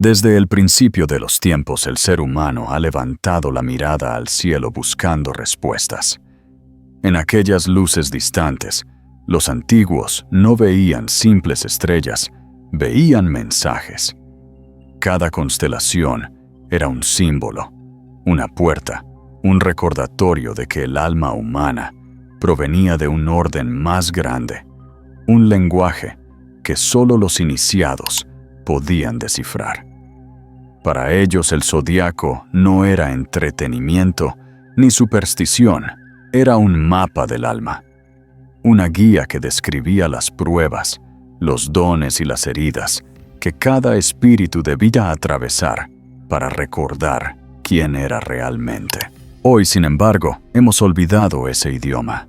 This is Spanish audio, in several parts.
Desde el principio de los tiempos, el ser humano ha levantado la mirada al cielo buscando respuestas. En aquellas luces distantes, los antiguos no veían simples estrellas, veían mensajes. Cada constelación era un símbolo, una puerta, un recordatorio de que el alma humana provenía de un orden más grande, un lenguaje que solo los iniciados podían descifrar. Para ellos el zodiaco no era entretenimiento ni superstición, era un mapa del alma, una guía que describía las pruebas, los dones y las heridas que cada espíritu debía atravesar para recordar quién era realmente. Hoy, sin embargo, hemos olvidado ese idioma.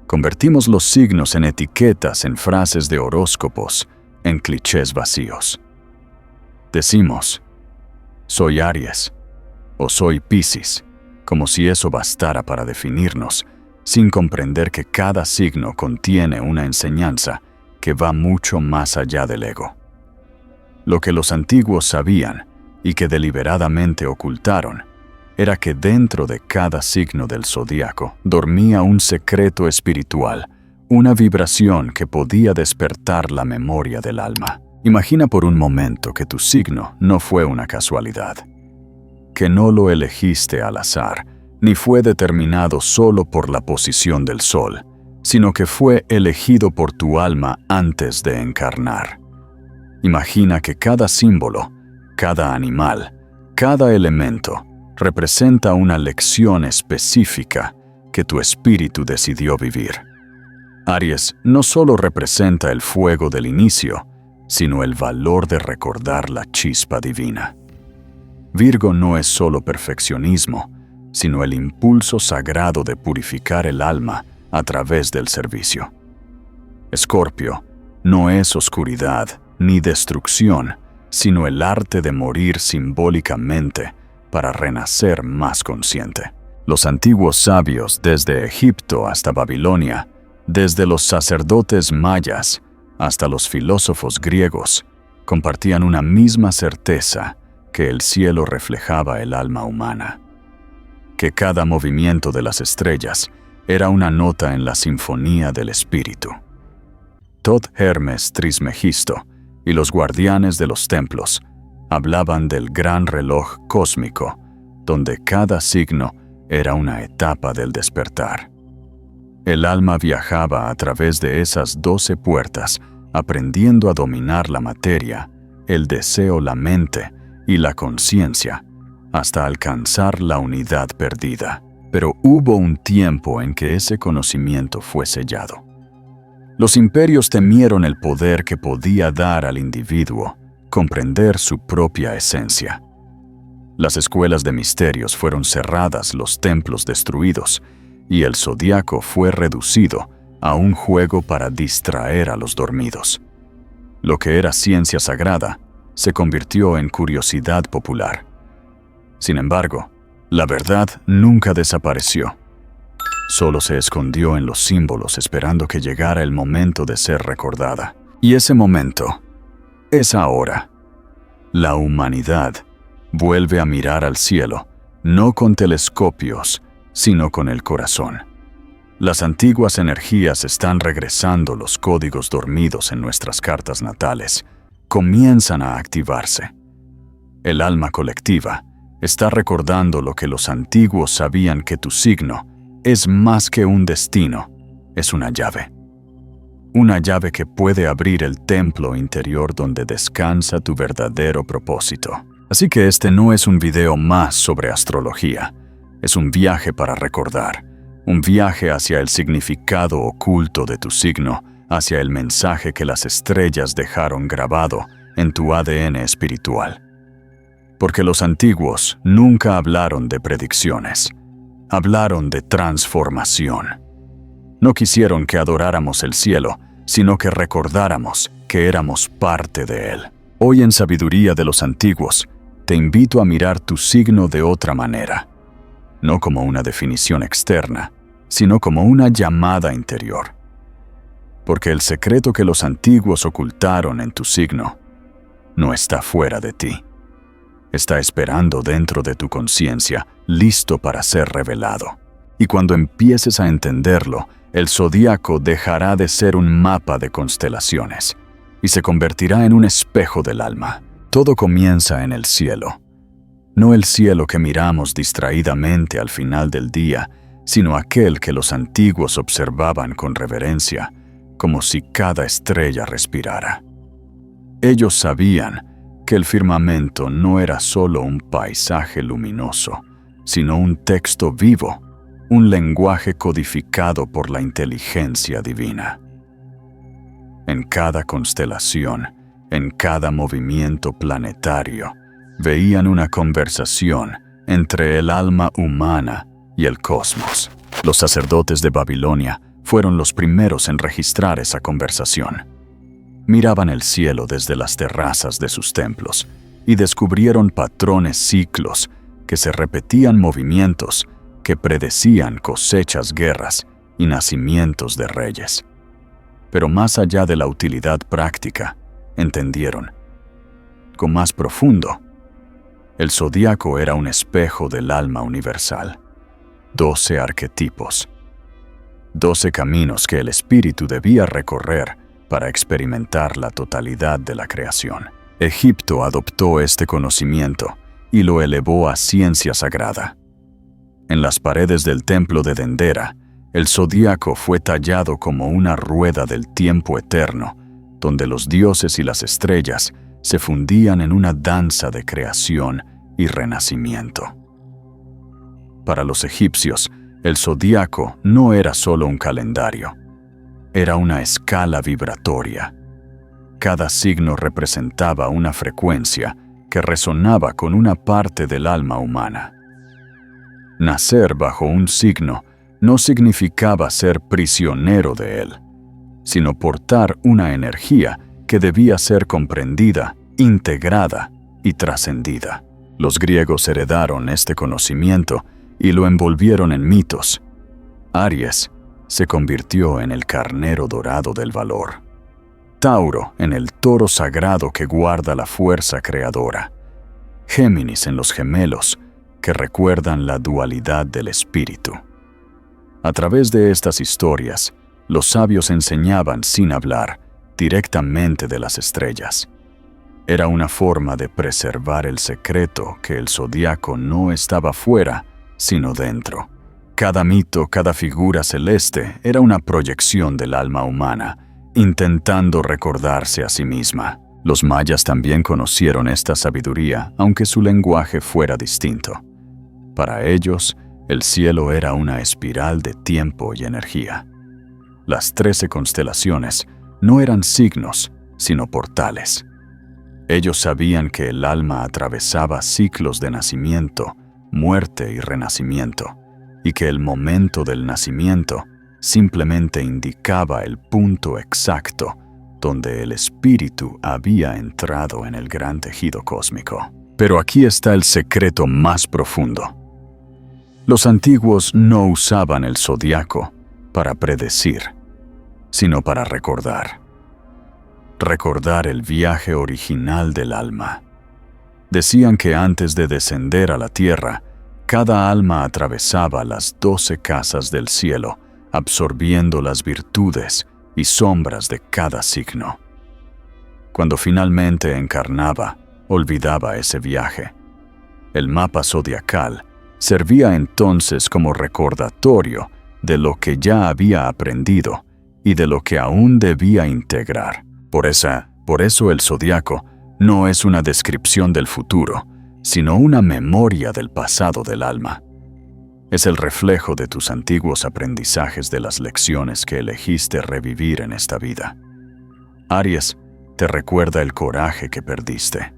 Convertimos los signos en etiquetas, en frases de horóscopos, en clichés vacíos. Decimos, soy Aries o soy Piscis, como si eso bastara para definirnos, sin comprender que cada signo contiene una enseñanza que va mucho más allá del ego. Lo que los antiguos sabían y que deliberadamente ocultaron era que dentro de cada signo del zodiaco dormía un secreto espiritual, una vibración que podía despertar la memoria del alma. Imagina por un momento que tu signo no fue una casualidad, que no lo elegiste al azar, ni fue determinado solo por la posición del sol, sino que fue elegido por tu alma antes de encarnar. Imagina que cada símbolo, cada animal, cada elemento representa una lección específica que tu espíritu decidió vivir. Aries no solo representa el fuego del inicio, sino el valor de recordar la chispa divina. Virgo no es solo perfeccionismo, sino el impulso sagrado de purificar el alma a través del servicio. Escorpio no es oscuridad ni destrucción, sino el arte de morir simbólicamente para renacer más consciente. Los antiguos sabios, desde Egipto hasta Babilonia, desde los sacerdotes mayas hasta los filósofos griegos, compartían una misma certeza, que el cielo reflejaba el alma humana, que cada movimiento de las estrellas era una nota en la sinfonía del espíritu. Thoth, Hermes, Trismegisto y los guardianes de los templos hablaban del gran reloj cósmico, donde cada signo era una etapa del despertar. El alma viajaba a través de esas 12 puertas, aprendiendo a dominar la materia, el deseo, la mente y la conciencia, hasta alcanzar la unidad perdida. Pero hubo un tiempo en que ese conocimiento fue sellado. Los imperios temieron el poder que podía dar al individuo comprender su propia esencia. Las escuelas de misterios fueron cerradas, los templos destruidos, y el zodiaco fue reducido a un juego para distraer a los dormidos. Lo que era ciencia sagrada se convirtió en curiosidad popular. Sin embargo, la verdad nunca desapareció. Solo se escondió en los símbolos esperando que llegara el momento de ser recordada. Y ese momento es ahora. La humanidad vuelve a mirar al cielo, no con telescopios, sino con el corazón. Las antiguas energías están regresando, los códigos dormidos en nuestras cartas natales comienzan a activarse. El alma colectiva está recordando lo que los antiguos sabían, que tu signo es más que un destino, es una llave. Una llave que puede abrir el templo interior donde descansa tu verdadero propósito. Así que este no es un video más sobre astrología, es un viaje para recordar, un viaje hacia el significado oculto de tu signo, hacia el mensaje que las estrellas dejaron grabado en tu ADN espiritual. Porque los antiguos nunca hablaron de predicciones, hablaron de transformación. No quisieron que adoráramos el cielo, sino que recordáramos que éramos parte de él. Hoy en Sabiduría de los Antiguos, te invito a mirar tu signo de otra manera, no como una definición externa, sino como una llamada interior. Porque el secreto que los antiguos ocultaron en tu signo no está fuera de ti, Está esperando dentro de tu conciencia, listo para ser revelado. Y cuando empieces a entenderlo, el zodíaco dejará de ser un mapa de constelaciones y se convertirá en un espejo del alma. Todo comienza en el cielo. No el cielo que miramos distraídamente al final del día, sino aquel que los antiguos observaban con reverencia, como si cada estrella respirara. Ellos sabían que el firmamento no era solo un paisaje luminoso, sino un texto vivo, un lenguaje codificado por la inteligencia divina. En cada constelación, en cada movimiento planetario, veían una conversación entre el alma humana y el cosmos. Los sacerdotes de Babilonia fueron los primeros en registrar esa conversación. Miraban el cielo desde las terrazas de sus templos y descubrieron patrones ciclos que se repetían, movimientos que predecían cosechas, guerras y nacimientos de reyes. Pero más allá de la utilidad práctica, entendieron, con más profundo, el zodíaco era un espejo del alma universal. 12 arquetipos, 12 caminos que el espíritu debía recorrer para experimentar la totalidad de la creación. Egipto adoptó este conocimiento y lo elevó a ciencia sagrada. En las paredes del templo de Dendera, el zodíaco fue tallado como una rueda del tiempo eterno, donde los dioses y las estrellas se fundían en una danza de creación y renacimiento. Para los egipcios, el zodíaco no era solo un calendario, era una escala vibratoria. Cada signo representaba una frecuencia que resonaba con una parte del alma humana. Nacer bajo un signo no significaba ser prisionero de él, sino portar una energía que debía ser comprendida, integrada y trascendida. Los griegos heredaron este conocimiento y lo envolvieron en mitos. Aries se convirtió en el carnero dorado del valor. Tauro en el toro sagrado que guarda la fuerza creadora. Géminis en los gemelos que recuerdan la dualidad del espíritu. A través de estas historias, los sabios enseñaban sin hablar, directamente de las estrellas. Era una forma de preservar el secreto que el zodíaco no estaba fuera, sino dentro. Cada mito, cada figura celeste era una proyección del alma humana, intentando recordarse a sí misma. Los mayas también conocieron esta sabiduría, aunque su lenguaje fuera distinto. Para ellos, el cielo era una espiral de tiempo y energía. Las 13 constelaciones no eran signos, sino portales. Ellos sabían que el alma atravesaba ciclos de nacimiento, muerte y renacimiento, y que el momento del nacimiento simplemente indicaba el punto exacto donde el espíritu había entrado en el gran tejido cósmico. Pero aquí está el secreto más profundo. Los antiguos no usaban el zodiaco para predecir, sino para recordar. Recordar el viaje original del alma. Decían que antes de descender a la tierra, cada alma atravesaba las 12 casas del cielo, absorbiendo las virtudes y sombras de cada signo. Cuando finalmente encarnaba, olvidaba ese viaje. El mapa zodiacal servía entonces como recordatorio de lo que ya había aprendido y de lo que aún debía integrar. Por eso el zodiaco no es una descripción del futuro, sino una memoria del pasado del alma. Es el reflejo de tus antiguos aprendizajes de las lecciones que elegiste revivir en esta vida. Aries te recuerda el coraje que perdiste.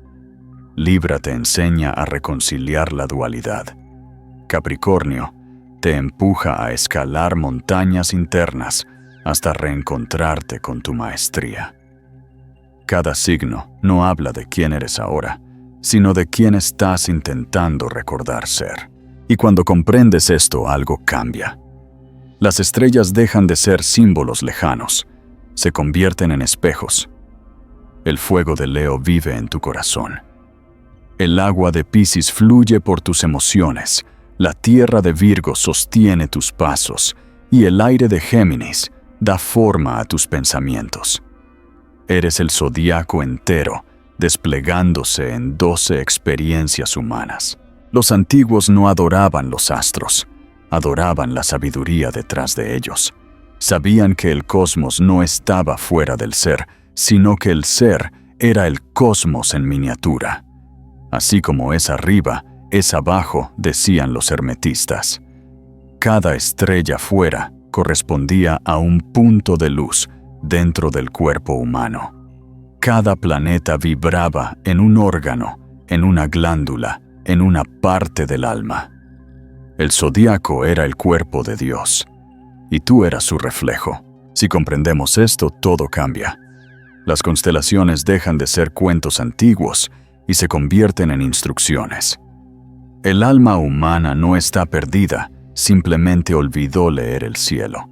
Libra te enseña a reconciliar la dualidad. Capricornio te empuja a escalar montañas internas hasta reencontrarte con tu maestría. Cada signo no habla de quién eres ahora, sino de quién estás intentando recordar ser. Y cuando comprendes esto, algo cambia. Las estrellas dejan de ser símbolos lejanos, se convierten en espejos. El fuego de Leo vive en tu corazón. El agua de Piscis fluye por tus emociones, la tierra de Virgo sostiene tus pasos y el aire de Géminis da forma a tus pensamientos. Eres el zodiaco entero, desplegándose en 12 experiencias humanas. Los antiguos no adoraban los astros, adoraban la sabiduría detrás de ellos. Sabían que el cosmos no estaba fuera del ser, sino que el ser era el cosmos en miniatura. Así como es arriba, es abajo, decían los hermetistas. Cada estrella fuera correspondía a un punto de luz dentro del cuerpo humano. Cada planeta vibraba en un órgano, en una glándula, en una parte del alma. El zodiaco era el cuerpo de Dios, y tú eras su reflejo. Si comprendemos esto, todo cambia. Las constelaciones dejan de ser cuentos antiguos y se convierten en instrucciones. El alma humana no está perdida, simplemente olvidó leer el cielo.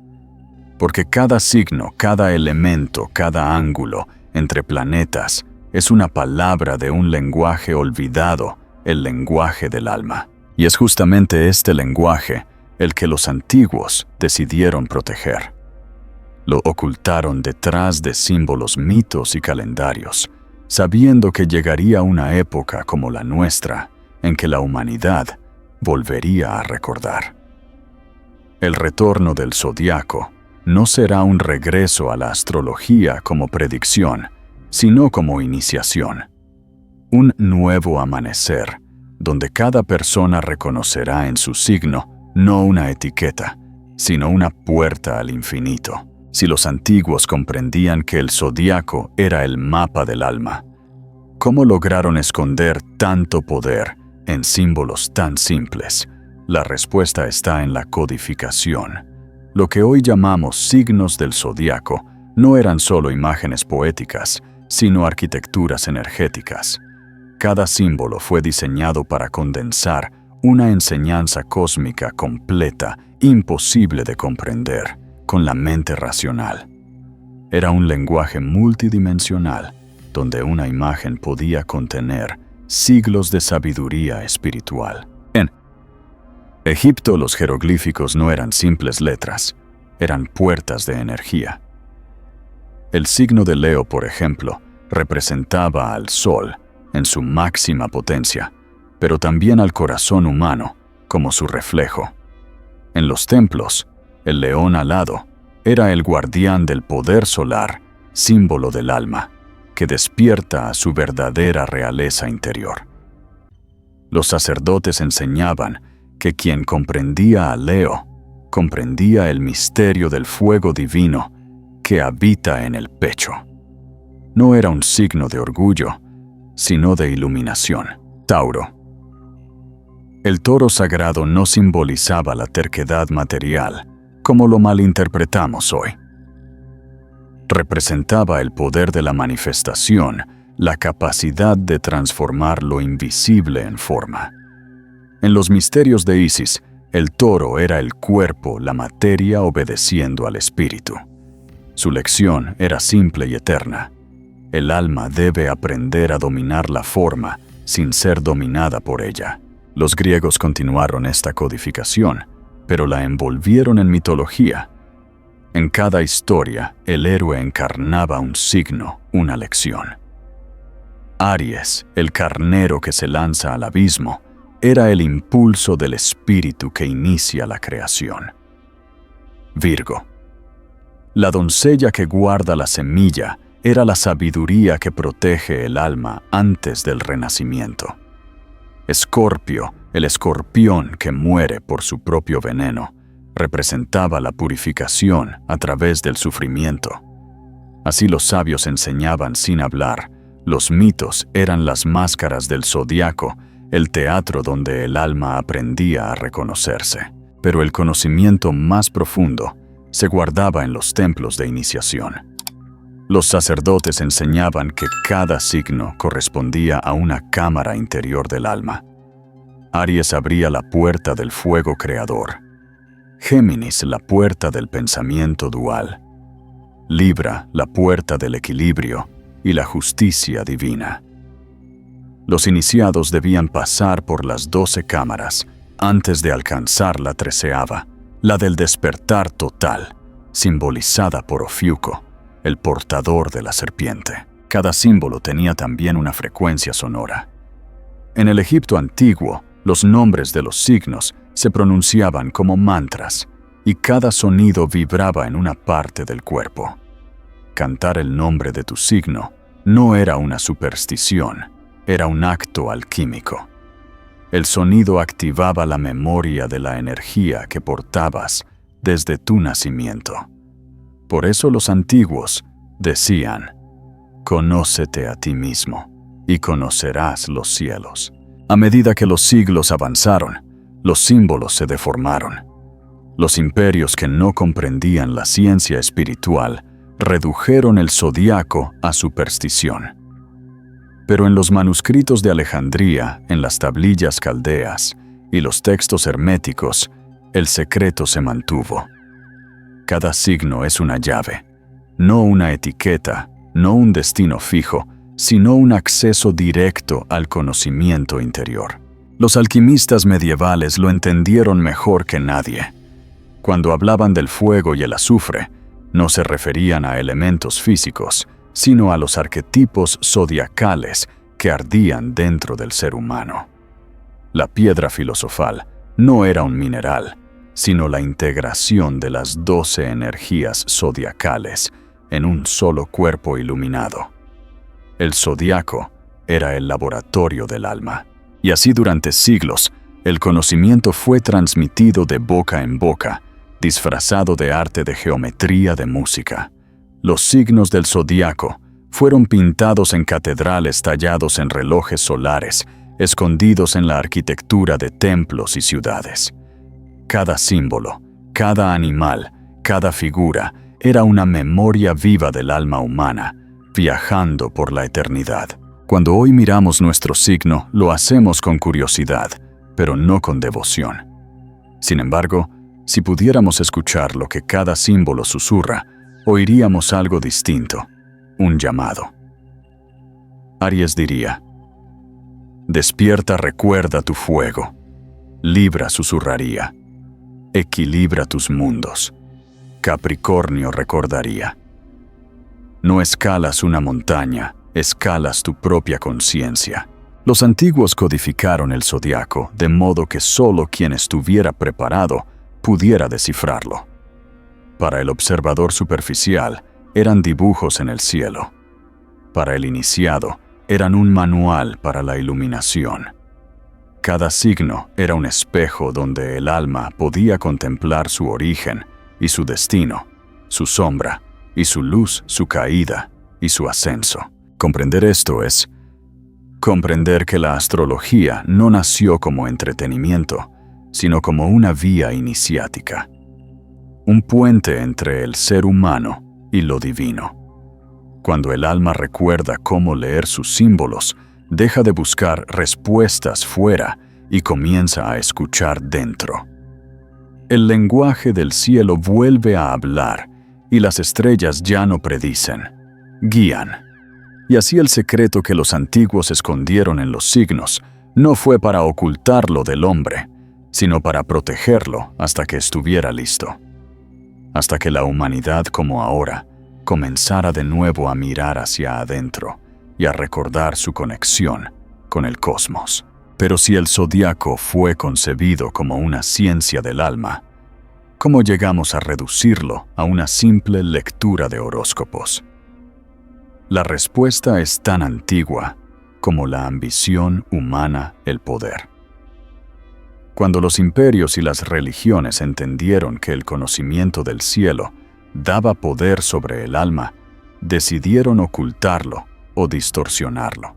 Porque cada signo, cada elemento, cada ángulo entre planetas es una palabra de un lenguaje olvidado, el lenguaje del alma. Y es justamente este lenguaje el que los antiguos decidieron proteger. Lo ocultaron detrás de símbolos, mitos y calendarios, sabiendo que llegaría una época como la nuestra, en que la humanidad volvería a recordar. El retorno del zodiaco no será un regreso a la astrología como predicción, sino como iniciación. Un nuevo amanecer, donde cada persona reconocerá en su signo no una etiqueta, sino una puerta al infinito. Si los antiguos comprendían que el zodiaco era el mapa del alma, ¿cómo lograron esconder tanto poder en símbolos tan simples? La respuesta está en la codificación. Lo que hoy llamamos signos del zodiaco no eran solo imágenes poéticas, sino arquitecturas energéticas. Cada símbolo fue diseñado para condensar una enseñanza cósmica completa, imposible de comprender con la mente racional. Era un lenguaje multidimensional, donde una imagen podía contener siglos de sabiduría espiritual. En Egipto, los jeroglíficos no eran simples letras, eran puertas de energía. El signo de Leo, por ejemplo, representaba al Sol en su máxima potencia, pero también al corazón humano como su reflejo. En los templos, el león alado era el guardián del poder solar, símbolo del alma, que despierta a su verdadera realeza interior. Los sacerdotes enseñaban que quien comprendía a Leo, comprendía el misterio del fuego divino que habita en el pecho. No era un signo de orgullo, sino de iluminación. Tauro. El toro sagrado no simbolizaba la terquedad material, como lo malinterpretamos hoy. Representaba el poder de la manifestación, la capacidad de transformar lo invisible en forma. En los misterios de Isis, el toro era el cuerpo, la materia obedeciendo al espíritu. Su lección era simple y eterna. El alma debe aprender a dominar la forma sin ser dominada por ella. Los griegos continuaron esta codificación, pero la envolvieron en mitología. En cada historia, el héroe encarnaba un signo, una lección. Aries, el carnero que se lanza al abismo, era el impulso del espíritu que inicia la creación. Virgo. La doncella que guarda la semilla era la sabiduría que protege el alma antes del renacimiento. Escorpio, el escorpión que muere por su propio veneno, representaba la purificación a través del sufrimiento. Así los sabios enseñaban sin hablar. Los mitos eran las máscaras del zodiaco, el teatro donde el alma aprendía a reconocerse. Pero el conocimiento más profundo se guardaba en los templos de iniciación. Los sacerdotes enseñaban que cada signo correspondía a una cámara interior del alma. Aries abría la puerta del fuego creador. Géminis la puerta del pensamiento dual. Libra la puerta del equilibrio y la justicia divina. Los iniciados debían pasar por las 12 cámaras antes de alcanzar la 13ª, la del despertar total, simbolizada por Ofiuco, el portador de la serpiente. Cada símbolo tenía también una frecuencia sonora. En el Egipto antiguo, los nombres de los signos se pronunciaban como mantras, y cada sonido vibraba en una parte del cuerpo. Cantar el nombre de tu signo no era una superstición, era un acto alquímico. El sonido activaba la memoria de la energía que portabas desde tu nacimiento. Por eso los antiguos decían: «Conócete a ti mismo, y conocerás los cielos». A medida que los siglos avanzaron, los símbolos se deformaron. Los imperios que no comprendían la ciencia espiritual redujeron el zodiaco a superstición. Pero en los manuscritos de Alejandría, en las tablillas caldeas y los textos herméticos, el secreto se mantuvo. Cada signo es una llave, no una etiqueta, no un destino fijo, sino un acceso directo al conocimiento interior. Los alquimistas medievales lo entendieron mejor que nadie. Cuando hablaban del fuego y el azufre, no se referían a elementos físicos, sino a los arquetipos zodiacales que ardían dentro del ser humano. La piedra filosofal no era un mineral, sino la integración de las 12 energías zodiacales en un solo cuerpo iluminado. El zodiaco era el laboratorio del alma, y así durante siglos el conocimiento fue transmitido de boca en boca, disfrazado de arte de geometría de música. Los signos del zodiaco fueron pintados en catedrales tallados en relojes solares, escondidos en la arquitectura de templos y ciudades. Cada símbolo, cada animal, cada figura era una memoria viva del alma humana, viajando por la eternidad. Cuando hoy miramos nuestro signo, lo hacemos con curiosidad, pero no con devoción. Sin embargo, si pudiéramos escuchar lo que cada símbolo susurra, oiríamos algo distinto, un llamado. Aries diría: «Despierta, recuerda tu fuego». Libra susurraría: «Equilibra tus mundos». Capricornio recordaría: «No escalas una montaña, escalas tu propia conciencia». Los antiguos codificaron el zodiaco de modo que solo quien estuviera preparado pudiera descifrarlo. Para el observador superficial, eran dibujos en el cielo. Para el iniciado, eran un manual para la iluminación. Cada signo era un espejo donde el alma podía contemplar su origen y su destino, su sombra y su luz, su caída y su ascenso. Comprender esto es comprender que la astrología no nació como entretenimiento, sino como una vía iniciática, un puente entre el ser humano y lo divino. Cuando el alma recuerda cómo leer sus símbolos, deja de buscar respuestas fuera y comienza a escuchar dentro. El lenguaje del cielo vuelve a hablar y las estrellas ya no predicen, guían. Y así el secreto que los antiguos escondieron en los signos no fue para ocultarlo del hombre, sino para protegerlo hasta que estuviera listo. Hasta que la humanidad, como ahora, comenzara de nuevo a mirar hacia adentro y a recordar su conexión con el cosmos. Pero si el zodiaco fue concebido como una ciencia del alma, ¿cómo llegamos a reducirlo a una simple lectura de horóscopos? La respuesta es tan antigua como la ambición humana, el poder. Cuando los imperios y las religiones entendieron que el conocimiento del cielo daba poder sobre el alma, decidieron ocultarlo o distorsionarlo.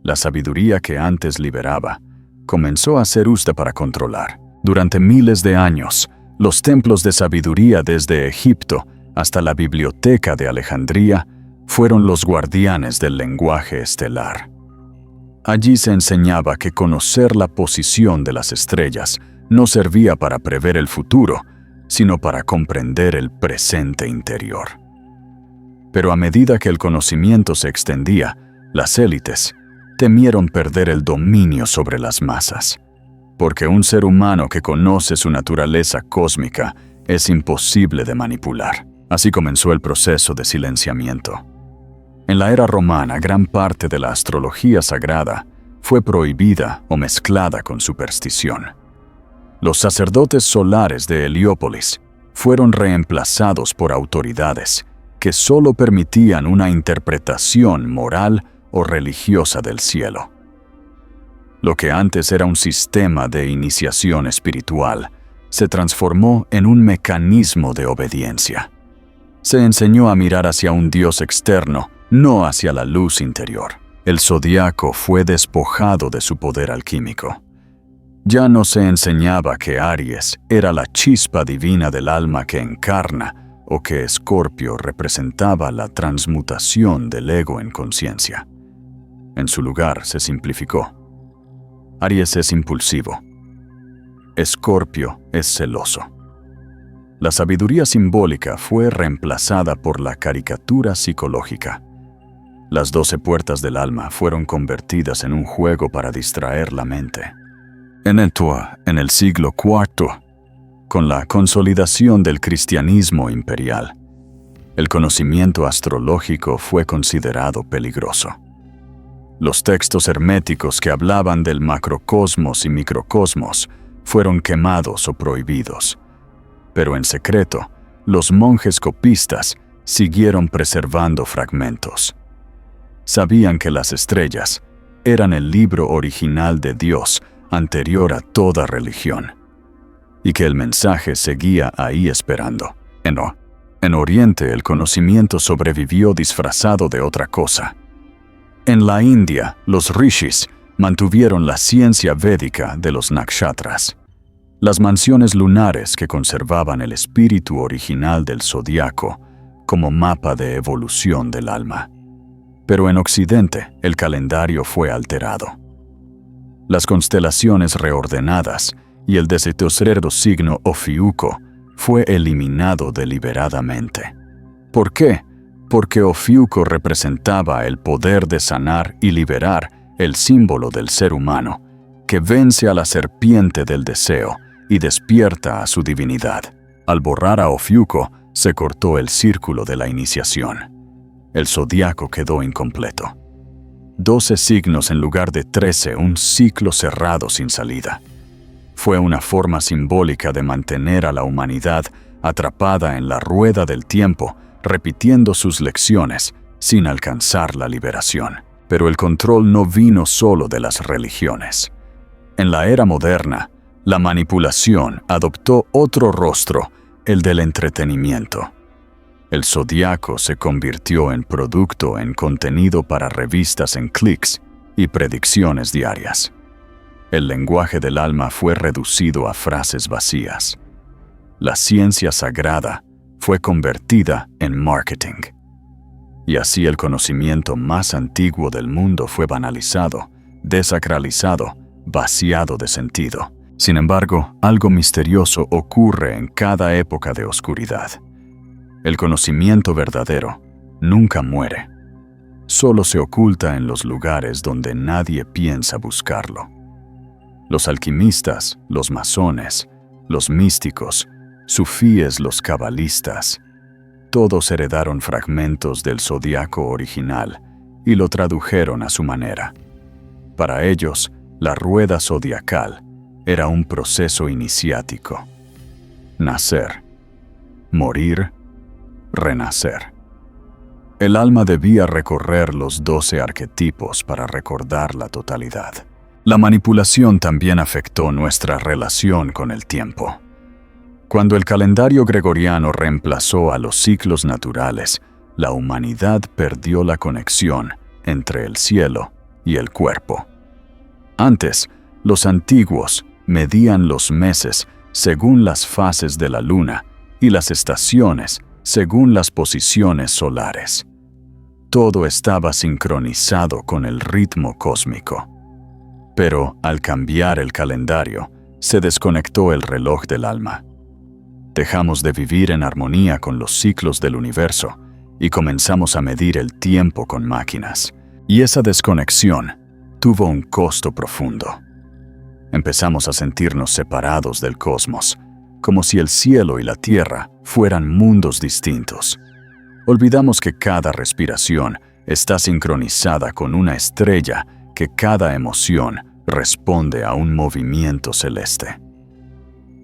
La sabiduría que antes liberaba comenzó a ser usada para controlar. Durante miles de años, los templos de sabiduría desde Egipto hasta la biblioteca de Alejandría fueron los guardianes del lenguaje estelar. Allí se enseñaba que conocer la posición de las estrellas no servía para prever el futuro, sino para comprender el presente interior. Pero a medida que el conocimiento se extendía, las élites, temieron perder el dominio sobre las masas, porque un ser humano que conoce su naturaleza cósmica es imposible de manipular. Así comenzó el proceso de silenciamiento. En la era romana, gran parte de la astrología sagrada fue prohibida o mezclada con superstición. Los sacerdotes solares de Heliópolis fueron reemplazados por autoridades que solo permitían una interpretación moral o religiosa del cielo. Lo que antes era un sistema de iniciación espiritual se transformó en un mecanismo de obediencia. Se enseñó a mirar hacia un Dios externo, no hacia la luz interior. El zodiaco fue despojado de su poder alquímico. Ya no se enseñaba que Aries era la chispa divina del alma que encarna o que Escorpio representaba la transmutación del ego en conciencia. En su lugar se simplificó. Aries es impulsivo. Escorpio es celoso. La sabiduría simbólica fue reemplazada por la caricatura psicológica. Las 12 puertas del alma fueron convertidas en un juego para distraer la mente. En el siglo IV, con la consolidación del cristianismo imperial, el conocimiento astrológico fue considerado peligroso. Los textos herméticos que hablaban del macrocosmos y microcosmos fueron quemados o prohibidos. Pero en secreto, los monjes copistas siguieron preservando fragmentos. Sabían que las estrellas eran el libro original de Dios anterior a toda religión, y que el mensaje seguía ahí esperando. En Oriente el conocimiento sobrevivió disfrazado de otra cosa. En la India, los rishis mantuvieron la ciencia védica de los nakshatras, las mansiones lunares que conservaban el espíritu original del zodiaco como mapa de evolución del alma. Pero en Occidente, el calendario fue alterado. Las constelaciones reordenadas y el decimotercer signo Ofiuco fue eliminado deliberadamente. ¿Por qué? Porque Ofiuco representaba el poder de sanar y liberar, el símbolo del ser humano, que vence a la serpiente del deseo y despierta a su divinidad. Al borrar a Ofiuco, se cortó el círculo de la iniciación. El zodiaco quedó incompleto. 12 signos en lugar de 13, un ciclo cerrado sin salida. Fue una forma simbólica de mantener a la humanidad atrapada en la rueda del tiempo, repitiendo sus lecciones sin alcanzar la liberación. Pero el control no vino solo de las religiones. En la era moderna, la manipulación adoptó otro rostro, el del entretenimiento. El zodiaco se convirtió en producto en contenido para revistas en clics y predicciones diarias. El lenguaje del alma fue reducido a frases vacías. La ciencia sagrada fue convertida en marketing. Y así el conocimiento más antiguo del mundo fue banalizado, desacralizado, vaciado de sentido. Sin embargo, algo misterioso ocurre en cada época de oscuridad. El conocimiento verdadero nunca muere. Solo se oculta en los lugares donde nadie piensa buscarlo. Los alquimistas, los masones, los místicos, sufíes, los cabalistas, todos heredaron fragmentos del zodiaco original y lo tradujeron a su manera. Para ellos, la rueda zodiacal era un proceso iniciático. Nacer, morir, renacer. El alma debía recorrer los 12 arquetipos para recordar la totalidad. La manipulación también afectó nuestra relación con el tiempo. Cuando el calendario gregoriano reemplazó a los ciclos naturales, la humanidad perdió la conexión entre el cielo y el cuerpo. Antes, los antiguos medían los meses según las fases de la luna y las estaciones según las posiciones solares. Todo estaba sincronizado con el ritmo cósmico. Pero al cambiar el calendario, se desconectó el reloj del alma. Dejamos de vivir en armonía con los ciclos del universo y comenzamos a medir el tiempo con máquinas. Y esa desconexión tuvo un costo profundo. Empezamos a sentirnos separados del cosmos, como si el cielo y la tierra fueran mundos distintos. Olvidamos que cada respiración está sincronizada con una estrella, que cada emoción responde a un movimiento celeste.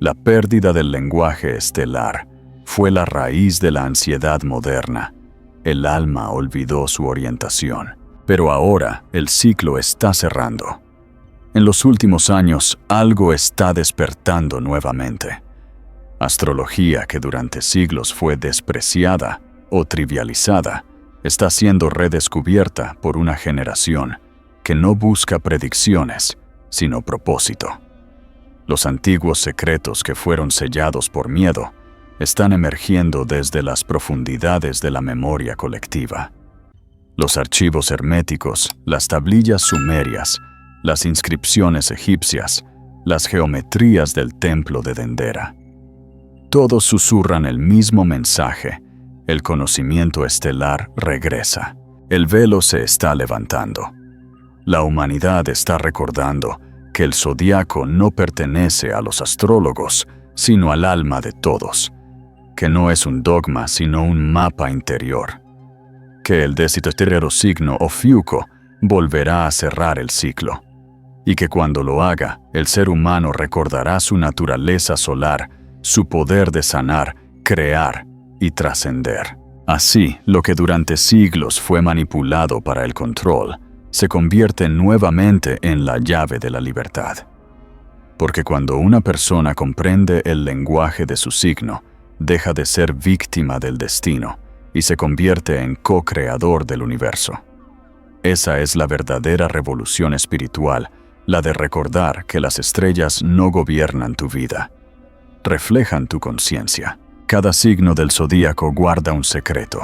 La pérdida del lenguaje estelar fue la raíz de la ansiedad moderna. El alma olvidó su orientación, pero ahora el ciclo está cerrando. En los últimos años, algo está despertando nuevamente. Astrología, que durante siglos fue despreciada o trivializada, está siendo redescubierta por una generación que no busca predicciones, sino propósito. Los antiguos secretos que fueron sellados por miedo están emergiendo desde las profundidades de la memoria colectiva. Los archivos herméticos, las tablillas sumerias, las inscripciones egipcias, las geometrías del templo de Dendera. Todos susurran el mismo mensaje: el conocimiento estelar regresa. El velo se está levantando. La humanidad está recordando que el zodiaco no pertenece a los astrólogos, sino al alma de todos, que no es un dogma, sino un mapa interior, que el 13º signo Ofiuco volverá a cerrar el ciclo, y que cuando lo haga, el ser humano recordará su naturaleza solar, su poder de sanar, crear y trascender. Así, lo que durante siglos fue manipulado para el control, se convierte nuevamente en la llave de la libertad. Porque cuando una persona comprende el lenguaje de su signo, deja de ser víctima del destino y se convierte en co-creador del universo. Esa es la verdadera revolución espiritual, la de recordar que las estrellas no gobiernan tu vida, reflejan tu conciencia. Cada signo del zodíaco guarda un secreto.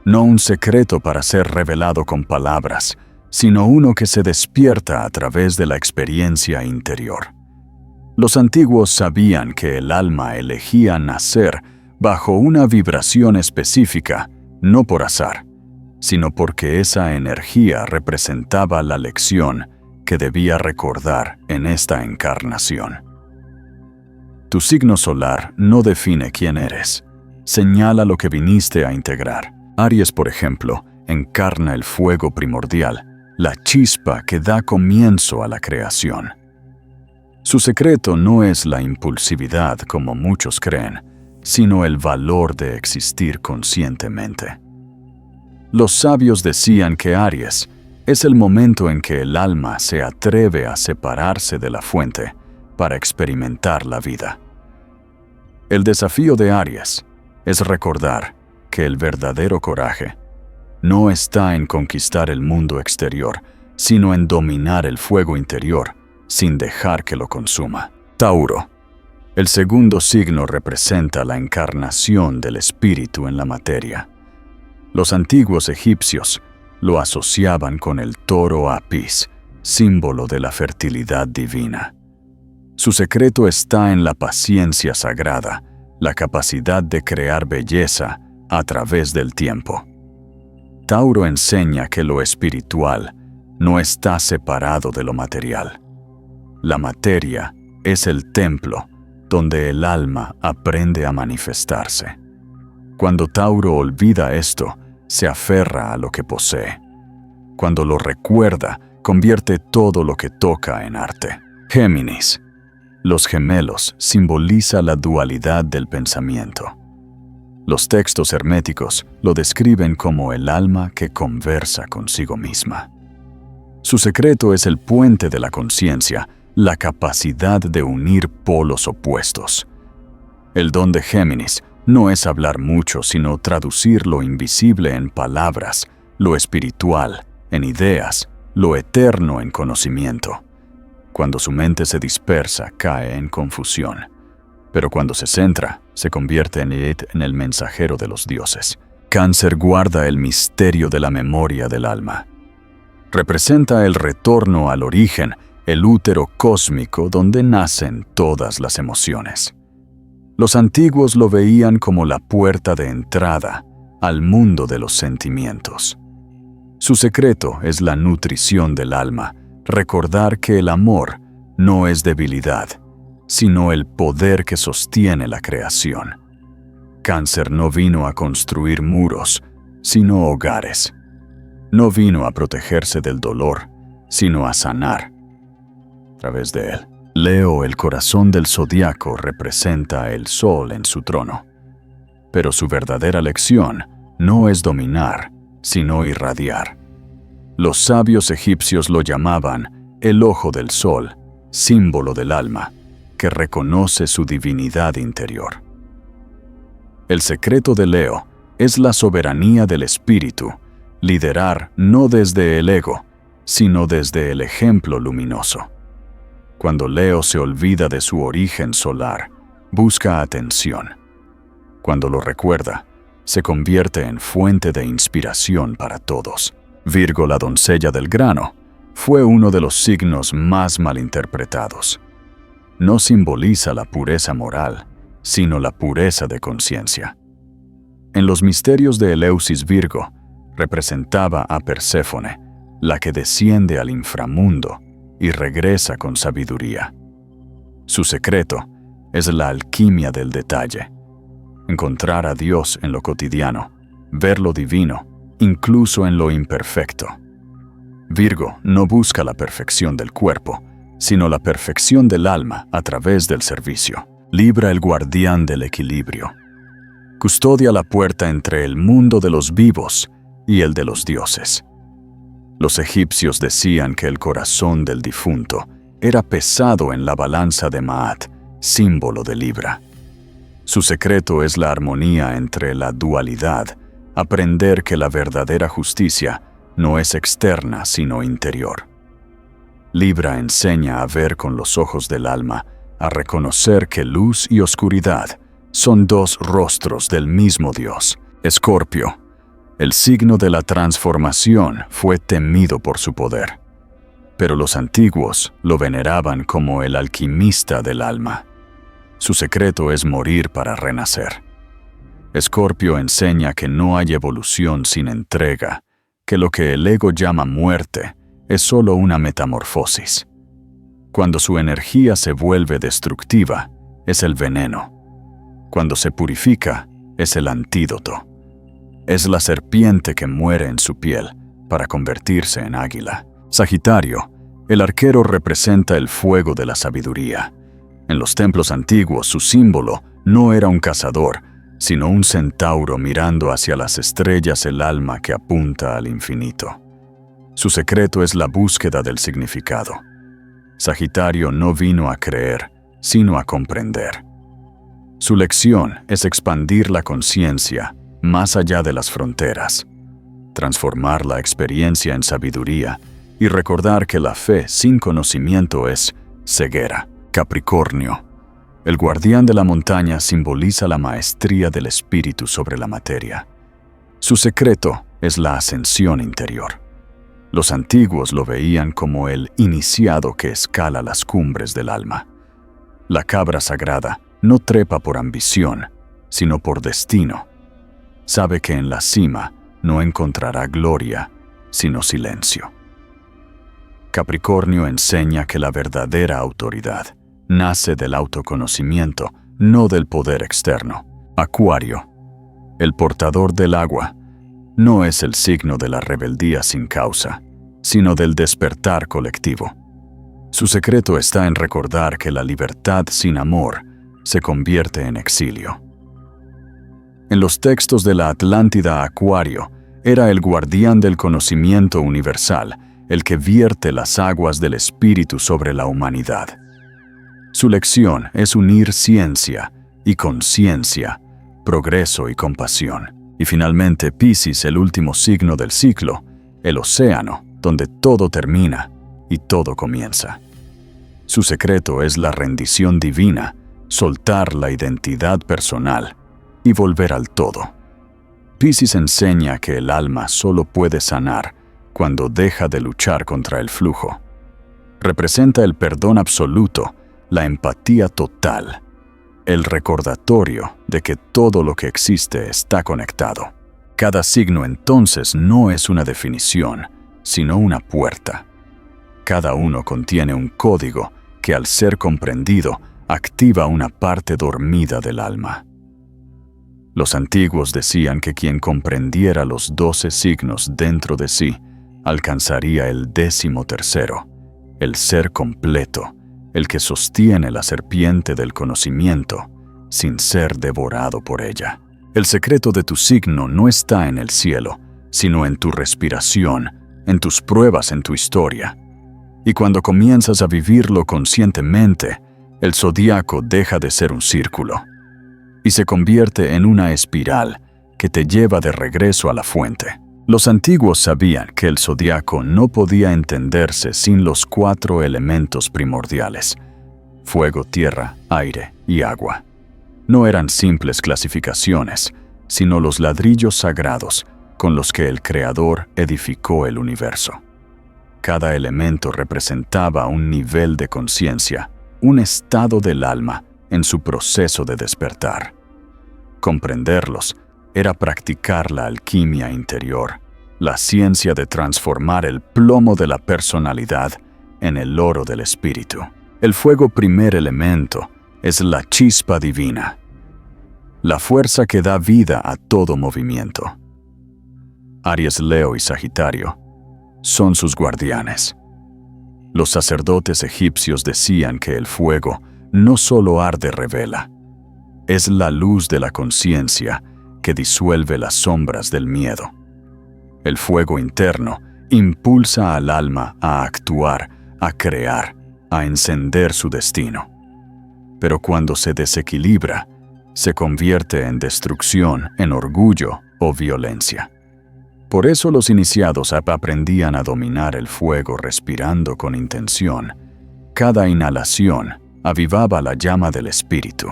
No un secreto para ser revelado con palabras, sino uno que se despierta a través de la experiencia interior. Los antiguos sabían que el alma elegía nacer bajo una vibración específica, no por azar, sino porque esa energía representaba la lección que debía recordar en esta encarnación. Tu signo solar no define quién eres, señala lo que viniste a integrar. Aries, por ejemplo, encarna el fuego primordial, la chispa que da comienzo a la creación. Su secreto no es la impulsividad como muchos creen, sino el valor de existir conscientemente. Los sabios decían que Aries es el momento en que el alma se atreve a separarse de la fuente para experimentar la vida. El desafío de Aries es recordar que el verdadero coraje no está en conquistar el mundo exterior, sino en dominar el fuego interior sin dejar que lo consuma. Tauro. El segundo signo representa la encarnación del espíritu en la materia. Los antiguos egipcios lo asociaban con el toro Apis, símbolo de la fertilidad divina. Su secreto está en la paciencia sagrada, la capacidad de crear belleza a través del tiempo. Tauro enseña que lo espiritual no está separado de lo material. La materia es el templo donde el alma aprende a manifestarse. Cuando Tauro olvida esto, se aferra a lo que posee. Cuando lo recuerda, convierte todo lo que toca en arte. Géminis. Los gemelos simboliza la dualidad del pensamiento. Los textos herméticos lo describen como el alma que conversa consigo misma. Su secreto es el puente de la conciencia, la capacidad de unir polos opuestos. El don de Géminis no es hablar mucho, sino traducir lo invisible en palabras, lo espiritual en ideas, lo eterno en conocimiento. Cuando su mente se dispersa, cae en confusión. Pero cuando se centra, se convierte en el mensajero de los dioses. Cáncer guarda el misterio de la memoria del alma. Representa el retorno al origen, el útero cósmico donde nacen todas las emociones. Los antiguos lo veían como la puerta de entrada al mundo de los sentimientos. Su secreto es la nutrición del alma, recordar que el amor no es debilidad, sino el poder que sostiene la creación. Cáncer no vino a construir muros, sino hogares. No vino a protegerse del dolor, sino a sanar a través de él. Leo, el corazón del zodiaco, representa el sol en su trono. Pero su verdadera lección no es dominar, sino irradiar. Los sabios egipcios lo llamaban el ojo del sol, símbolo del alma, que reconoce su divinidad interior. El secreto de Leo es la soberanía del espíritu, liderar no desde el ego, sino desde el ejemplo luminoso. Cuando Leo se olvida de su origen solar, busca atención. Cuando lo recuerda, se convierte en fuente de inspiración para todos. Virgo, la doncella del grano, fue uno de los signos más malinterpretados. No simboliza la pureza moral, sino la pureza de conciencia. En los misterios de Eleusis, Virgo representaba a Perséfone, la que desciende al inframundo y regresa con sabiduría. Su secreto es la alquimia del detalle. Encontrar a Dios en lo cotidiano, ver lo divino, incluso en lo imperfecto. Virgo no busca la perfección del cuerpo, sino la perfección del alma a través del servicio. Libra, el guardián del equilibrio. Custodia la puerta entre el mundo de los vivos y el de los dioses. Los egipcios decían que el corazón del difunto era pesado en la balanza de Maat, símbolo de Libra. Su secreto es la armonía entre la dualidad, aprender que la verdadera justicia no es externa sino interior. Libra enseña a ver con los ojos del alma, a reconocer que luz y oscuridad son dos rostros del mismo Dios. Escorpio, el signo de la transformación, fue temido por su poder, pero los antiguos lo veneraban como el alquimista del alma. Su secreto es morir para renacer. Escorpio enseña que no hay evolución sin entrega, que lo que el ego llama muerte es solo una metamorfosis. Cuando su energía se vuelve destructiva, es el veneno. Cuando se purifica, es el antídoto. Es la serpiente que muere en su piel para convertirse en águila. Sagitario, el arquero, representa el fuego de la sabiduría. En los templos antiguos, su símbolo no era un cazador, sino un centauro mirando hacia las estrellas, el alma que apunta al infinito. Su secreto es la búsqueda del significado. Sagitario no vino a creer, sino a comprender. Su lección es expandir la conciencia más allá de las fronteras, transformar la experiencia en sabiduría y recordar que la fe sin conocimiento es ceguera. Capricornio, el guardián de la montaña, simboliza la maestría del espíritu sobre la materia. Su secreto es la ascensión interior. Los antiguos lo veían como el iniciado que escala las cumbres del alma. La cabra sagrada no trepa por ambición, sino por destino. Sabe que en la cima no encontrará gloria, sino silencio. Capricornio enseña que la verdadera autoridad nace del autoconocimiento, no del poder externo. Acuario, el portador del agua, no es el signo de la rebeldía sin causa, sino del despertar colectivo. Su secreto está en recordar que la libertad sin amor se convierte en exilio. En los textos de la Atlántida, Acuario era el guardián del conocimiento universal, el que vierte las aguas del espíritu sobre la humanidad. Su lección es unir ciencia y conciencia, progreso y compasión. Y finalmente, Piscis, el último signo del ciclo, el océano, donde todo termina y todo comienza. Su secreto es la rendición divina, soltar la identidad personal y volver al todo. Piscis enseña que el alma solo puede sanar cuando deja de luchar contra el flujo. Representa el perdón absoluto, la empatía total, el recordatorio de que todo lo que existe está conectado. Cada signo entonces no es una definición, sino una puerta. Cada uno contiene un código que, al ser comprendido, activa una parte dormida del alma. Los antiguos decían que quien comprendiera los 12 signos dentro de sí alcanzaría el 13º, el ser completo, el que sostiene la serpiente del conocimiento sin ser devorado por ella. El secreto de tu signo no está en el cielo, sino en tu respiración, en tus pruebas, en tu historia. Y cuando comienzas a vivirlo conscientemente, el zodiaco deja de ser un círculo y se convierte en una espiral que te lleva de regreso a la fuente. Los antiguos sabían que el zodiaco no podía entenderse sin los 4 elementos primordiales: fuego, tierra, aire y agua. No eran simples clasificaciones, sino los ladrillos sagrados con los que el Creador edificó el universo. Cada elemento representaba un nivel de conciencia, un estado del alma en su proceso de despertar. Comprenderlos era practicar la alquimia interior, la ciencia de transformar el plomo de la personalidad en el oro del espíritu. El fuego, primer elemento, es la chispa divina, la fuerza que da vida a todo movimiento. Aries, Leo y Sagitario son sus guardianes. Los sacerdotes egipcios decían que el fuego no solo arde, revela. Es la luz de la conciencia que disuelve las sombras del miedo. El fuego interno impulsa al alma a actuar, a crear, a encender su destino. Pero cuando se desequilibra, se convierte en destrucción, en orgullo o violencia. Por eso los iniciados aprendían a dominar el fuego respirando con intención. Cada inhalación avivaba la llama del espíritu.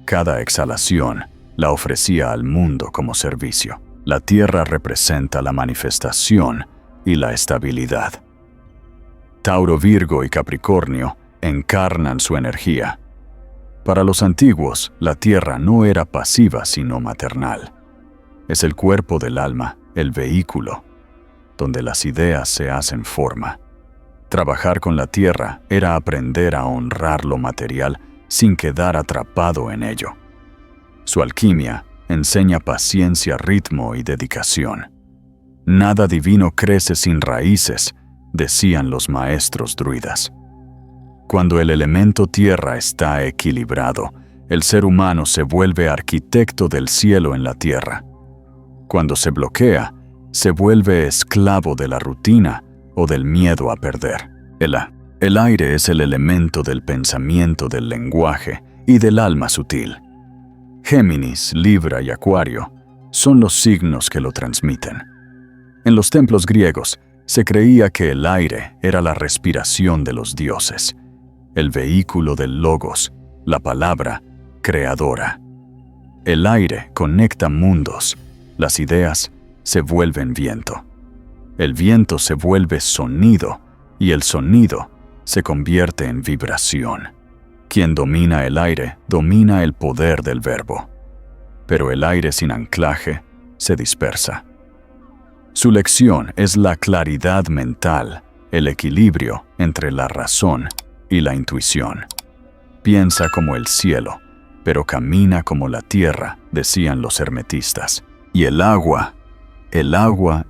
Cada exhalación la ofrecía al mundo como servicio. La tierra representa la manifestación y la estabilidad. Tauro, Virgo y Capricornio encarnan su energía. Para los antiguos, la tierra no era pasiva sino maternal. Es el cuerpo del alma, el vehículo, donde las ideas se hacen forma. Trabajar con la tierra era aprender a honrar lo material sin quedar atrapado en ello. Su alquimia enseña paciencia, ritmo y dedicación. Nada divino crece sin raíces, decían los maestros druidas. Cuando el elemento tierra está equilibrado, el ser humano se vuelve arquitecto del cielo en la tierra. Cuando se bloquea, se vuelve esclavo de la rutina o del miedo a perder. El aire es el elemento del pensamiento, del lenguaje y del alma sutil. Géminis, Libra y Acuario son los signos que lo transmiten. En los templos griegos se creía que el aire era la respiración de los dioses, el vehículo del logos, la palabra creadora. El aire conecta mundos, las ideas se vuelven viento. El viento se vuelve sonido y el sonido se convierte en vibración. Quien domina el aire domina el poder del verbo. Pero el aire sin anclaje se dispersa. Su lección es la claridad mental, el equilibrio entre la razón y la intuición. Piensa como el cielo, pero camina como la tierra, decían los hermetistas. Y el agua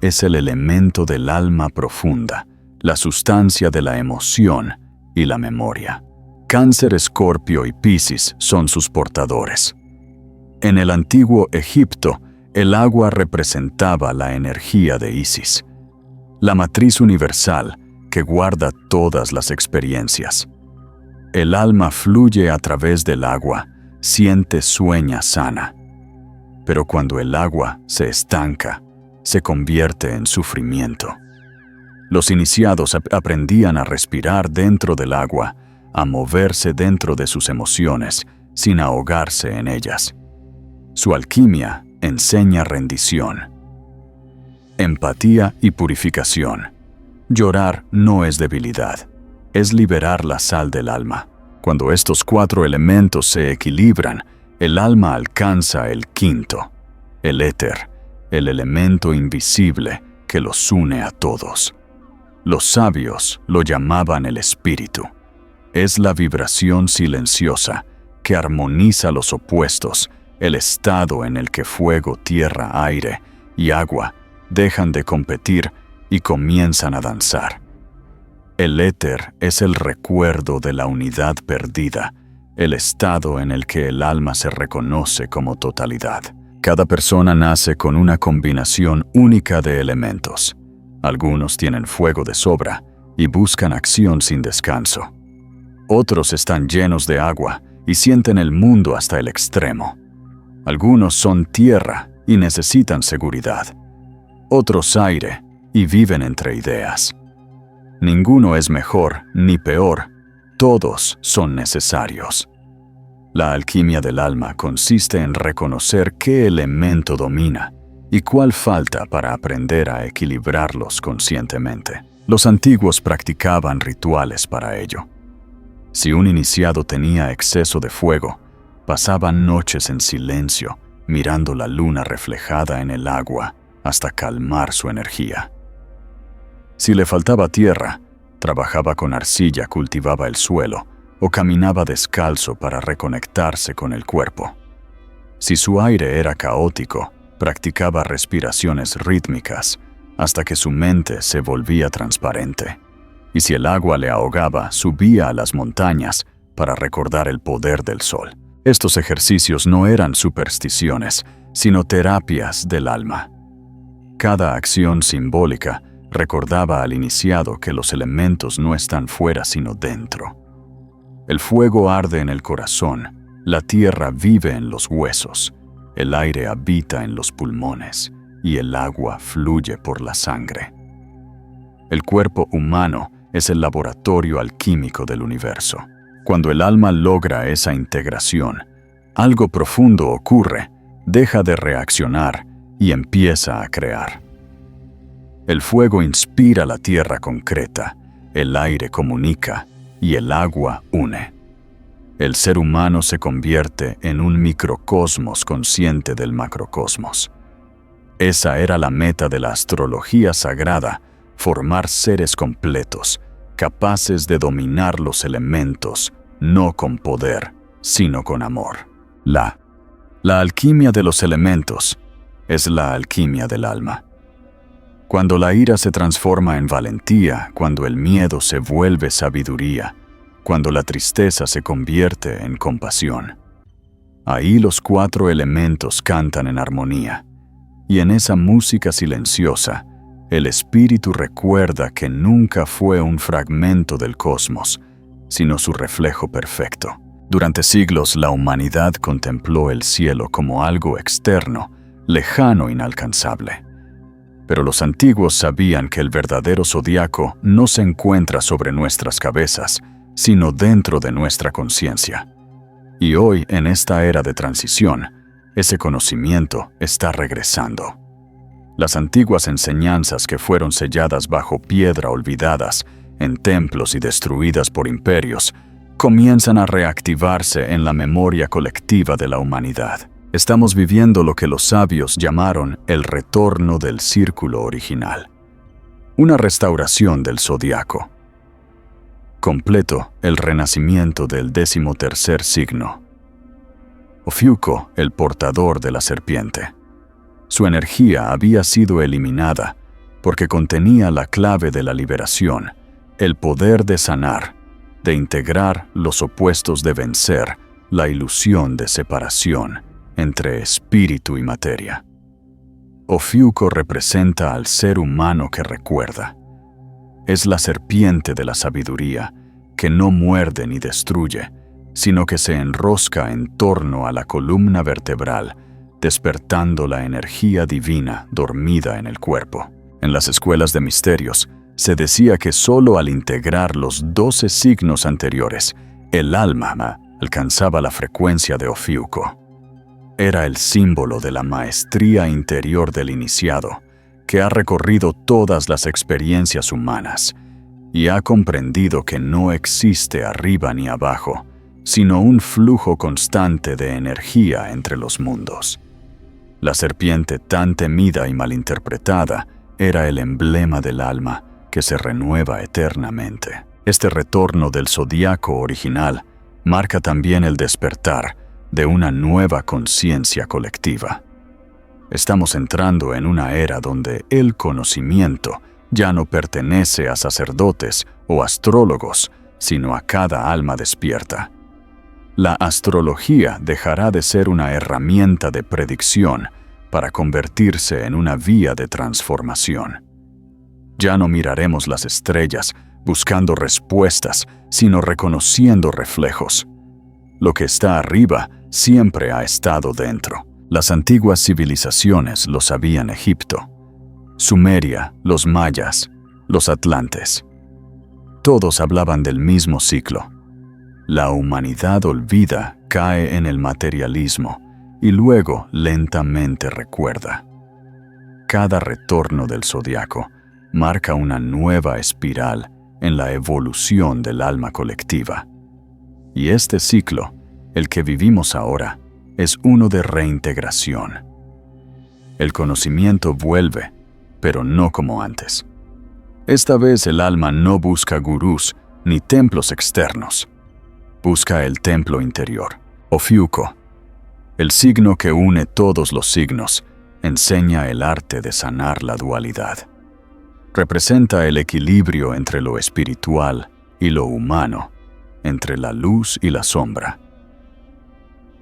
es el elemento del alma profunda, la sustancia de la emoción y la memoria. Cáncer, Escorpio y Piscis son sus portadores. En el antiguo Egipto, el agua representaba la energía de Isis, la matriz universal que guarda todas las experiencias. El alma fluye a través del agua, siente, sueña, sana. Pero cuando el agua se estanca, se convierte en sufrimiento. Los iniciados aprendían a respirar dentro del agua, a moverse dentro de sus emociones, sin ahogarse en ellas. Su alquimia enseña rendición, empatía y purificación. Llorar no es debilidad, es liberar la sal del alma. Cuando estos 4 elementos se equilibran, el alma alcanza el quinto, el éter, el elemento invisible que los une a todos. Los sabios lo llamaban el espíritu. Es la vibración silenciosa que armoniza los opuestos, el estado en el que fuego, tierra, aire y agua dejan de competir y comienzan a danzar. El éter es el recuerdo de la unidad perdida, el estado en el que el alma se reconoce como totalidad. Cada persona nace con una combinación única de elementos. Algunos tienen fuego de sobra y buscan acción sin descanso. Otros están llenos de agua y sienten el mundo hasta el extremo. Algunos son tierra y necesitan seguridad. Otros aire y viven entre ideas. Ninguno es mejor ni peor, todos son necesarios. La alquimia del alma consiste en reconocer qué elemento domina y cuál falta para aprender a equilibrarlos conscientemente. Los antiguos practicaban rituales para ello. Si un iniciado tenía exceso de fuego, pasaban noches en silencio, mirando la luna reflejada en el agua hasta calmar su energía. Si le faltaba tierra, trabajaba con arcilla, cultivaba el suelo o caminaba descalzo para reconectarse con el cuerpo. Si su aire era caótico, practicaba respiraciones rítmicas hasta que su mente se volvía transparente. Y si el agua le ahogaba, subía a las montañas para recordar el poder del sol. Estos ejercicios no eran supersticiones, sino terapias del alma. Cada acción simbólica recordaba al iniciado que los elementos no están fuera sino dentro. El fuego arde en el corazón, la tierra vive en los huesos, el aire habita en los pulmones y el agua fluye por la sangre. El cuerpo humano es el laboratorio alquímico del universo. Cuando el alma logra esa integración, algo profundo ocurre, deja de reaccionar y empieza a crear. El fuego inspira la tierra concreta, el aire comunica y el agua une. El ser humano se convierte en un microcosmos consciente del macrocosmos. Esa era la meta de la astrología sagrada, formar seres completos, capaces de dominar los elementos, no con poder, sino con amor. La alquimia de los elementos es la alquimia del alma. Cuando la ira se transforma en valentía, cuando el miedo se vuelve sabiduría, cuando la tristeza se convierte en compasión. Ahí los 4 elementos cantan en armonía, y en esa música silenciosa, el espíritu recuerda que nunca fue un fragmento del cosmos, sino su reflejo perfecto. Durante siglos la humanidad contempló el cielo como algo externo, lejano, inalcanzable. Pero los antiguos sabían que el verdadero zodiaco no se encuentra sobre nuestras cabezas, sino dentro de nuestra conciencia. Y hoy, en esta era de transición, ese conocimiento está regresando. Las antiguas enseñanzas que fueron selladas bajo piedra olvidadas en templos y destruidas por imperios, comienzan a reactivarse en la memoria colectiva de la humanidad. Estamos viviendo lo que los sabios llamaron el retorno del círculo original. Una restauración del zodiaco. Completo el renacimiento del 13º signo. Ofiuco, el portador de la serpiente. Su energía había sido eliminada porque contenía la clave de la liberación, el poder de sanar, de integrar los opuestos, de vencer la ilusión de separación entre espíritu y materia. Ofiuco representa al ser humano que recuerda. Es la serpiente de la sabiduría que no muerde ni destruye, sino que se enrosca en torno a la columna vertebral, despertando la energía divina dormida en el cuerpo. En las escuelas de misterios, se decía que solo al integrar los 12 signos anteriores, el alma alcanzaba la frecuencia de Ofiuco. Era el símbolo de la maestría interior del iniciado, que ha recorrido todas las experiencias humanas y ha comprendido que no existe arriba ni abajo, sino un flujo constante de energía entre los mundos. La serpiente tan temida y malinterpretada era el emblema del alma que se renueva eternamente. Este retorno del zodiaco original marca también el despertar de una nueva conciencia colectiva. Estamos entrando en una era donde el conocimiento ya no pertenece a sacerdotes o astrólogos, sino a cada alma despierta. La astrología dejará de ser una herramienta de predicción para convertirse en una vía de transformación. Ya no miraremos las estrellas buscando respuestas, sino reconociendo reflejos. Lo que está arriba siempre ha estado dentro. Las antiguas civilizaciones lo sabían: Egipto, Sumeria, los mayas, los atlantes. Todos hablaban del mismo ciclo. La humanidad olvida, cae en el materialismo y luego lentamente recuerda. Cada retorno del zodiaco marca una nueva espiral en la evolución del alma colectiva. Y este ciclo, el que vivimos ahora, es uno de reintegración. El conocimiento vuelve, pero no como antes. Esta vez el alma no busca gurús ni templos externos. Busca el templo interior. Ofiuco, el signo que une todos los signos, enseña el arte de sanar la dualidad. Representa el equilibrio entre lo espiritual y lo humano, entre la luz y la sombra.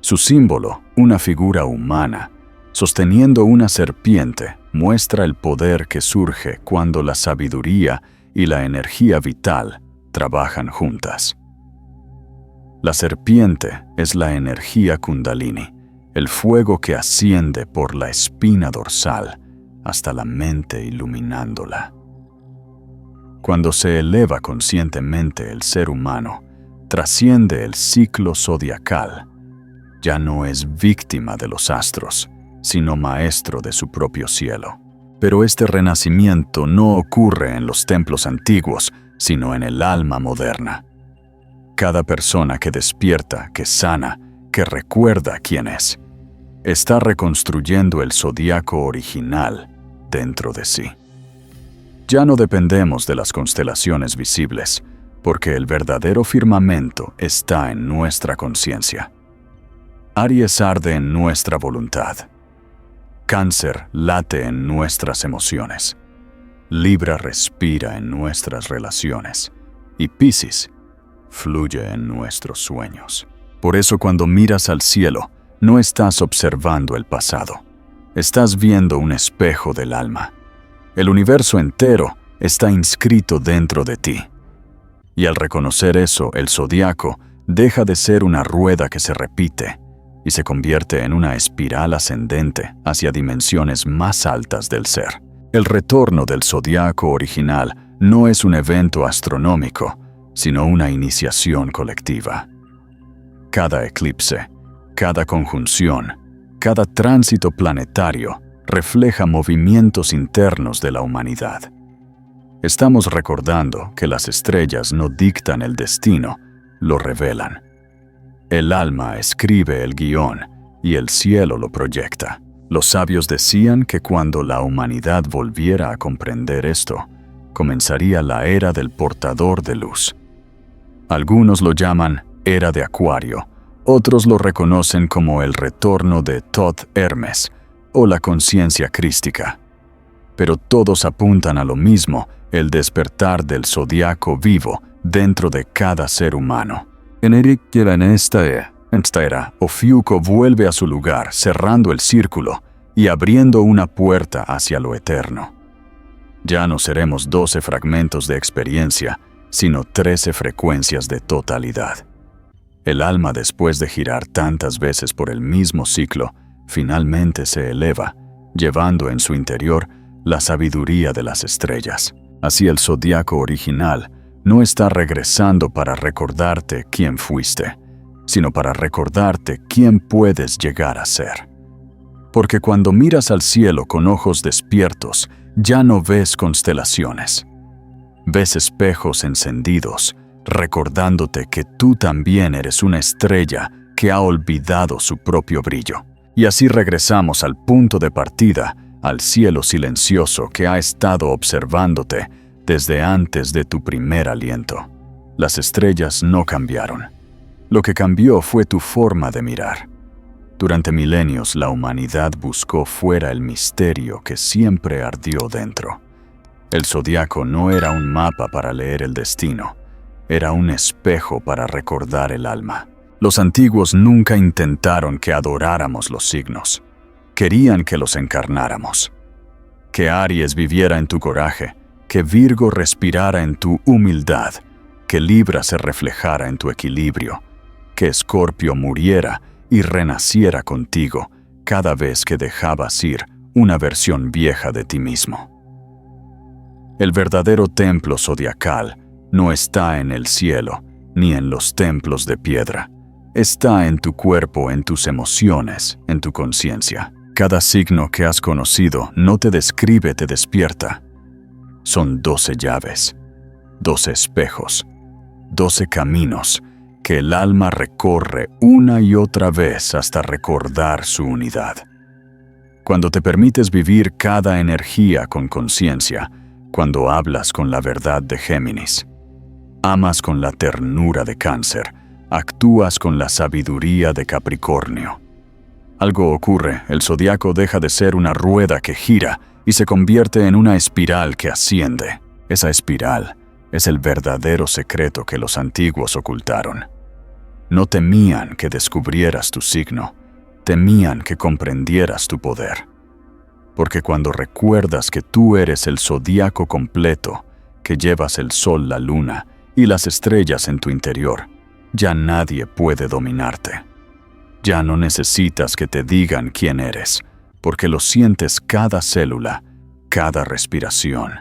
Su símbolo, una figura humana, sosteniendo una serpiente, muestra el poder que surge cuando la sabiduría y la energía vital trabajan juntas. La serpiente es la energía kundalini, el fuego que asciende por la espina dorsal hasta la mente iluminándola. Cuando se eleva conscientemente el ser humano, trasciende el ciclo zodiacal. Ya no es víctima de los astros, sino maestro de su propio cielo. Pero este renacimiento no ocurre en los templos antiguos, sino en el alma moderna. Cada persona que despierta, que sana, que recuerda quién es, está reconstruyendo el zodiaco original dentro de sí. Ya no dependemos de las constelaciones visibles, porque el verdadero firmamento está en nuestra conciencia. Aries arde en nuestra voluntad. Cáncer late en nuestras emociones. Libra respira en nuestras relaciones. Y Piscis fluye en nuestros sueños. Por eso cuando miras al cielo, no estás observando el pasado. Estás viendo un espejo del alma. El universo entero está inscrito dentro de ti. Y al reconocer eso, el zodiaco deja de ser una rueda que se repite y se convierte en una espiral ascendente hacia dimensiones más altas del ser. El retorno del zodiaco original no es un evento astronómico, sino una iniciación colectiva. Cada eclipse, cada conjunción, cada tránsito planetario refleja movimientos internos de la humanidad. Estamos recordando que las estrellas no dictan el destino, lo revelan. El alma escribe el guión y el cielo lo proyecta. Los sabios decían que cuando la humanidad volviera a comprender esto, comenzaría la era del portador de luz. Algunos lo llaman era de Acuario, otros lo reconocen como el retorno de Thoth Hermes o la conciencia crística. Pero todos apuntan a lo mismo, el despertar del zodiaco vivo dentro de cada ser humano. En esta era, Ofiuco vuelve a su lugar, cerrando el círculo y abriendo una puerta hacia lo eterno. Ya no seremos 12 fragmentos de experiencia, sino 13 frecuencias de totalidad. El alma, después de girar tantas veces por el mismo ciclo, finalmente se eleva, llevando en su interior la sabiduría de las estrellas. Así el zodiaco original no está regresando para recordarte quién fuiste, sino para recordarte quién puedes llegar a ser. Porque cuando miras al cielo con ojos despiertos, ya no ves constelaciones. Ves espejos encendidos, recordándote que tú también eres una estrella que ha olvidado su propio brillo. Y así regresamos al punto de partida, al cielo silencioso que ha estado observándote desde antes de tu primer aliento. Las estrellas no cambiaron. Lo que cambió fue tu forma de mirar. Durante milenios la humanidad buscó fuera el misterio que siempre ardió dentro. El zodiaco no era un mapa para leer el destino, era un espejo para recordar el alma. Los antiguos nunca intentaron que adoráramos los signos. Querían que los encarnáramos. Que Aries viviera en tu coraje, que Virgo respirara en tu humildad, que Libra se reflejara en tu equilibrio, que Escorpio muriera y renaciera contigo cada vez que dejabas ir una versión vieja de ti mismo. El verdadero templo zodiacal no está en el cielo ni en los templos de piedra. Está en tu cuerpo, en tus emociones, en tu conciencia. Cada signo que has conocido no te describe, te despierta. Son 12 llaves, 12 espejos, 12 caminos que el alma recorre una y otra vez hasta recordar su unidad. Cuando te permites vivir cada energía con conciencia, cuando hablas con la verdad de Géminis, amas con la ternura de Cáncer, actúas con la sabiduría de Capricornio. Algo ocurre, el zodiaco deja de ser una rueda que gira y se convierte en una espiral que asciende. Esa espiral es el verdadero secreto que los antiguos ocultaron. No temían que descubrieras tu signo, temían que comprendieras tu poder. Porque cuando recuerdas que tú eres el zodiaco completo, que llevas el sol, la luna y las estrellas en tu interior, ya nadie puede dominarte. Ya no necesitas que te digan quién eres, porque lo sientes cada célula, cada respiración.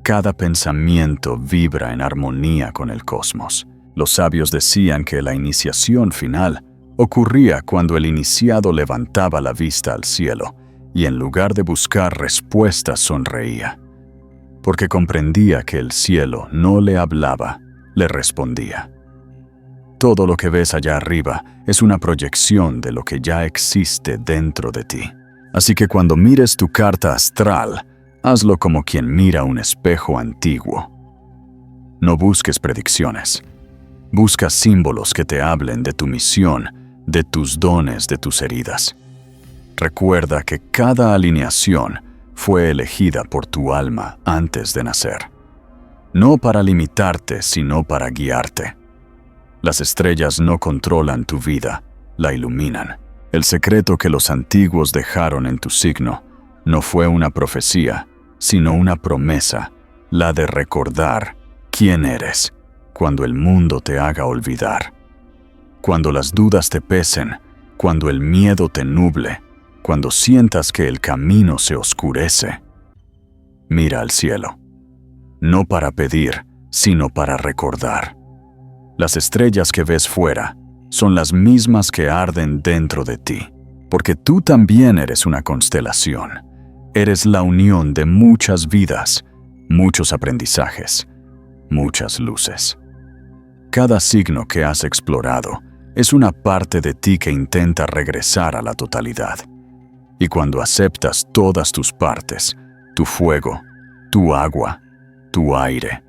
Cada pensamiento vibra en armonía con el cosmos. Los sabios decían que la iniciación final ocurría cuando el iniciado levantaba la vista al cielo y en lugar de buscar respuestas sonreía, porque comprendía que el cielo no le hablaba, le respondía. Todo lo que ves allá arriba es una proyección de lo que ya existe dentro de ti. Así que cuando mires tu carta astral, hazlo como quien mira un espejo antiguo. No busques predicciones. Busca símbolos que te hablen de tu misión, de tus dones, de tus heridas. Recuerda que cada alineación fue elegida por tu alma antes de nacer. No para limitarte, sino para guiarte. Las estrellas no controlan tu vida, la iluminan. El secreto que los antiguos dejaron en tu signo no fue una profecía, sino una promesa, la de recordar quién eres cuando el mundo te haga olvidar. Cuando las dudas te pesen, cuando el miedo te nuble, cuando sientas que el camino se oscurece. Mira al cielo, no para pedir, sino para recordar. Las estrellas que ves fuera son las mismas que arden dentro de ti, porque tú también eres una constelación. Eres la unión de muchas vidas, muchos aprendizajes, muchas luces. Cada signo que has explorado es una parte de ti que intenta regresar a la totalidad. Y cuando aceptas todas tus partes, tu fuego, tu agua, tu aire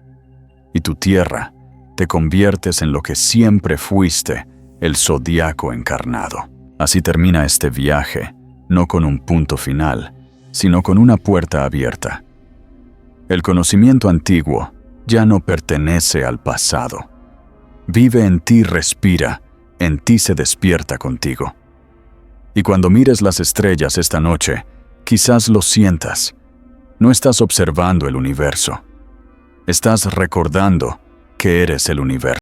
y tu tierra, te conviertes en lo que siempre fuiste, el zodiaco encarnado. Así termina este viaje, no con un punto final, sino con una puerta abierta. El conocimiento antiguo ya no pertenece al pasado. Vive en ti, respira, en ti se despierta contigo. Y cuando mires las estrellas esta noche, quizás lo sientas. No estás observando el universo. Estás recordando que eres el universo.